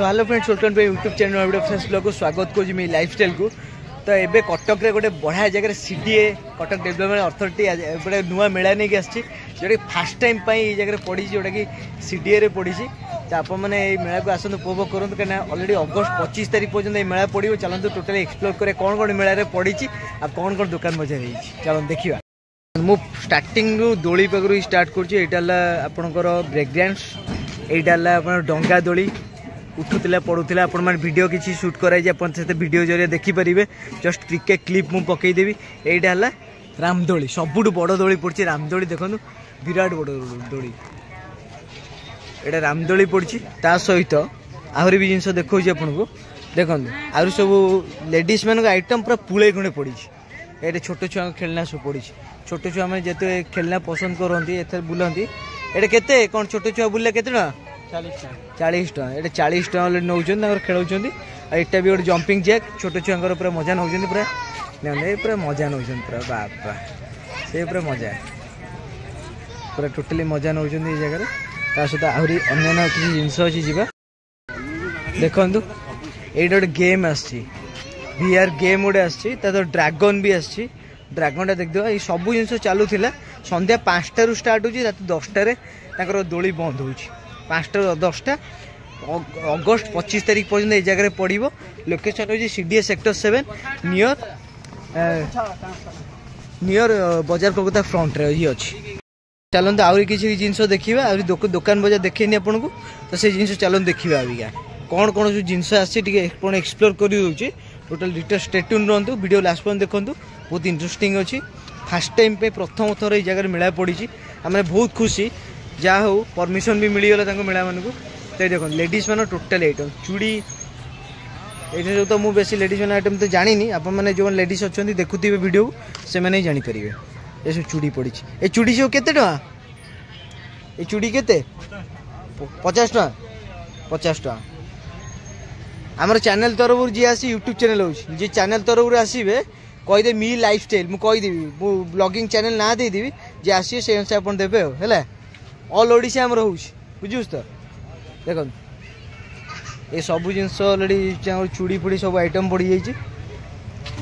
So hello friends welcome to YouTube channel friends blog को स्वागत करुँच मे lifestyle को। तो ये कटक रे गोटे बढ़िया जगह सीडीए कटक डेवलपमेंट अथॉरिटी गोटे नुआ मेला नहीं आसी जोटा फास्ट टाइम ये जगह पड़ी जोटा कि सीडीए रे पड़ी। तो आप मैंने मेला को आसतु उपभोग करूँ कहीं अलरेडी अगस्त 25 तारीख पर्यटन ये मेला पड़ो। चलते टोटाली एक्सप्लोर करें कौन कौन मेला पड़ी आ कौन कौन दुकान बजार हो। चलो देखा मु स्टार्टिंग दोली पाखु स्टार्ट करपर ब्रेक डांस यहाँ डंगा दोली उठुला पड़ूला आपण मैंने वीडियो किसी शूट कराई वीडियो जरिए देखिपारे। जस्ट टिके क्लिप मु पकईदेवी। यहाँ रामदोली सबुठ बड़ दोली पड़ी रामदोली देखो विराट बड़ दोली यहाँ रामदोली पड़ी। ता सहित आहरी भी जिनस देखा आपन को देखो आहरी सब लेडीज मान आइटम पूरा पुले खंडे पड़ी। ये छोट छुआ खेलना सब पड़ी। छोट छुआ मैंने जिते खेलना पसंद करती एथर बुलती। ये केते कौन छोट छुआ बुल्ले केते टका 40 टका। ये 40 टका नौ खेल। यहाँ भी गोटे जंपिंग जैक छोट छुआ पूरा मजा नौ पूरा पूरा मजा नौ पूरा बापा से पूरा मजा पूरा टोटाली मजा नौ जगह। सहित आहरी अन्य किसी जिनस अच्छी जावा देखु ये गोटे गेम आर गेम गोटे आ ड्रागन भी आसी। ड्रागन देख ये सब जिन चलूला संध्या 5 टू स्टार्ट होती रात 10 टार दोली बंद हो 5 टू 10 अगस्त 25 तारीख पर्यटन ये जगह पड़ो। लोकेशन हो सीडीए सेक्टर 7 नियर बजार कोलकाता फ्रंट रे ये अच्छी। चलते आहरी किसी जिनस देखा दुकान बजार देखेनी आपन को। तो से जिन चलते देखा अबिका कौन कौन जो जिनस आसी एक्सप्लोर कर टोटल डिटेल स्टेट्यून रुहतु वीडियो लास्ट पर्यटन देखूँ बहुत इंटरेस्टिंग अच्छी। फास्ट टाइम पे प्रथम थर ये जगह मेला पड़ी आम बहुत खुशी जहाँ हो परमिशन भी मिलगला मेला मानक। तो देखो लेडीज मान टोटाल आइटम चूड़ी ये जो तो मुझे बेसी लेडीज मान आइटम तो जानी आप जो लेडीज अच्छा देखुवे वीडियो से मैंने जानीपर। ये सब चूड़ी पड़ी। ये चूड़ी सब केते टका? ये चूड़ी केते 50 टका 50 टका। आमर चैनल तरफ जी आसी यूट्यूब चैनल हो चैनल तरफ आसवे कहीदे मी लाइफस्टाइल मुझे कहीदेवी मु ब्लॉगिंग चैनल ना देदेवी जे आसी से अनुसार आप देवे है ऑल ओडिशा आमर हो बुझुस। तो देख ये सब जिनस अलरेडी चूड़ी फुड़ी सब आइटम पड़ जाइए।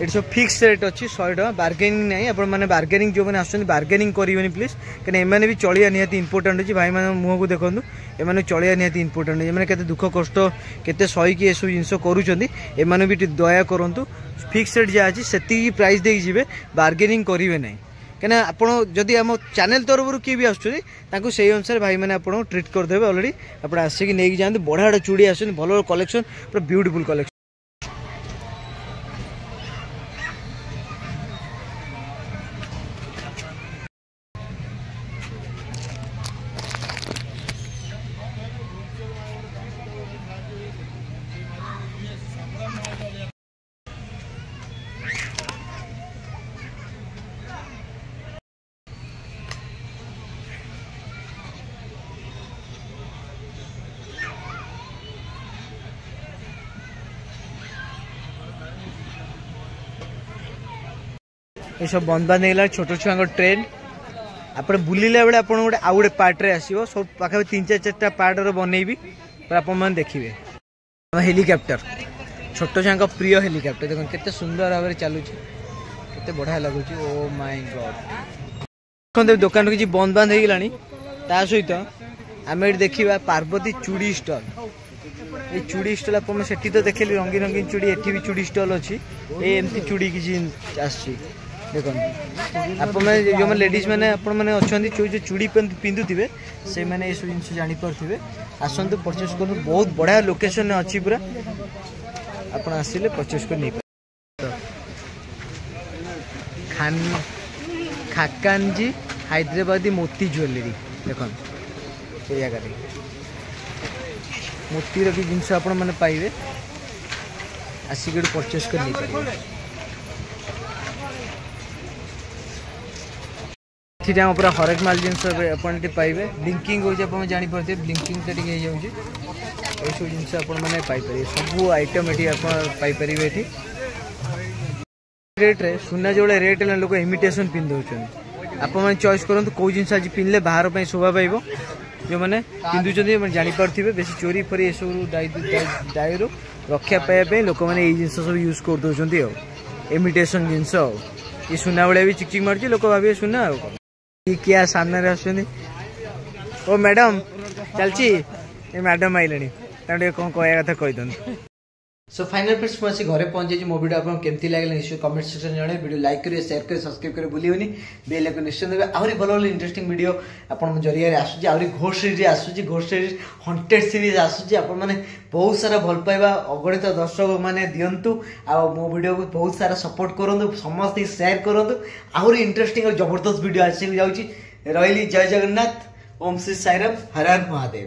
ये सब फिक्स रेट अच्छी 100 टका बार्गेनिंग नहीं। आपने बार्गेनिंग जो मैंने आसुच्च बार्गेनिंग करेंगे प्लीज कहीं एम भी चलिया निहाती इंपोर्टाट अच्छी। भाई मैंने मुँह को देखो एम चलिया निहाती इंपोर्टाट एम के दुख कष्ट केते सहीकि ये सब जिनस करें भी दया करूँ। फिक्स रेट जहाँ अच्छी से प्राइस दे जी बार्गेनिंग करेंगे ना कहीं आपड़ जदि आम चैनल तरफ किए भी आसुँच से अनुसार भाई मैंने आपको ट्रिट करदे। अलरेडी आप आसिक नहीं जाते बढ़िया चूड़ी आस भल कलेक्शन पूरा ब्यूटीफुल कलेक्शन। ये सब बंद बंद होगा छोट छुआ ट्रेन आप बुलला बेले आप गोटे आउ गोटे पार्ट रे आसो सब पाखे 3-4 पार्ट बनईबी आप देखिए। हेलिकप्टर छोट छुआ प्रिय हेलिकप्टर देख केते सुंदर भाव में चलुच केते बढ़िया लगुच। ओ माय गॉड देखते दुकान किसी बंद बंद होगा। सहित आम ये देखा पार्वती चूड़ी स्टॉल। ये चूड़ी स्टॉल आप तो देखिए रंगीन रंगीन चूड़ी एटी भी चूड़ी स्टॉल अच्छी। एमती चूड़ी किसी आसी देखो आप जो लेडीज मैंने अच्छा जो चूड़ी पिंधुवे से मैंने ये सब जिन जानीपे आसतु परचेस कर बहुत बढ़िया लोकेशन अच्छी पूरा आप आसिले परचेस कर नहीं। खाकानजी हैदराबादी मोती ज्वेलरी देखो ये जगह मोतीर भी जिनस आप पाइबे आसिक परचेस कर नहीं पारे। पूरा हरेक माल जिनस आपटे पाइबे। ब्लिंकिंग हो जानीपे ब्लिंकिंग तो ये सब जिनस आपरे सब आइटम ये पाइपर। ये रेट रे सुना जो रेट लोक इमिटेशन पिंधे आप चॉइस करूँ कौ जिन आज पिंधले बाहर शोभा पाइब जो मैंने पिंधुंट जापारे बेस चोरी फोरी ये सब दायु रक्षा पाइबा लोक मैंने ये जिन सब यूज कर दौरान इमिटेशन जिनस ये सुना भाया भी चिकचिक मार्च लोक भावे सुना क्या सामने आसुँच ओ मैडम चलची मैडम आइले कौन कहया कथा कहीदे सो फाइनल फ्रेंड्स मुझे घरे पहुंचे मो वीडियो आपको केमती लगे निश्चय कमेंट सेक्शन जन वीडियो लाइक करेंगे शेयर करेंगे सब्सक्राइब करेंगे भूलियोनी बेल आइकन निश्चय देवे आहरी भल भल इंटरेस्टिंग वीडियो आपन जरिया आसूची आहरी घोस्ट सीरीज आसूची घोस्ट सीरीज हंटेड सीरीज आसूची आपन माने बहुत सारा भल पाइबा अगणित दर्शक माने दियंतु आ मो वीडियो को बहुत सारा सपोर्ट करंतु समस्त शेयर करंतु आहरी इंटरेस्टिंग और जबरदस्त वीडियो आसी जाउची रहिली जय जगन्नाथ ओम श्री साईराम हर हर महादेव।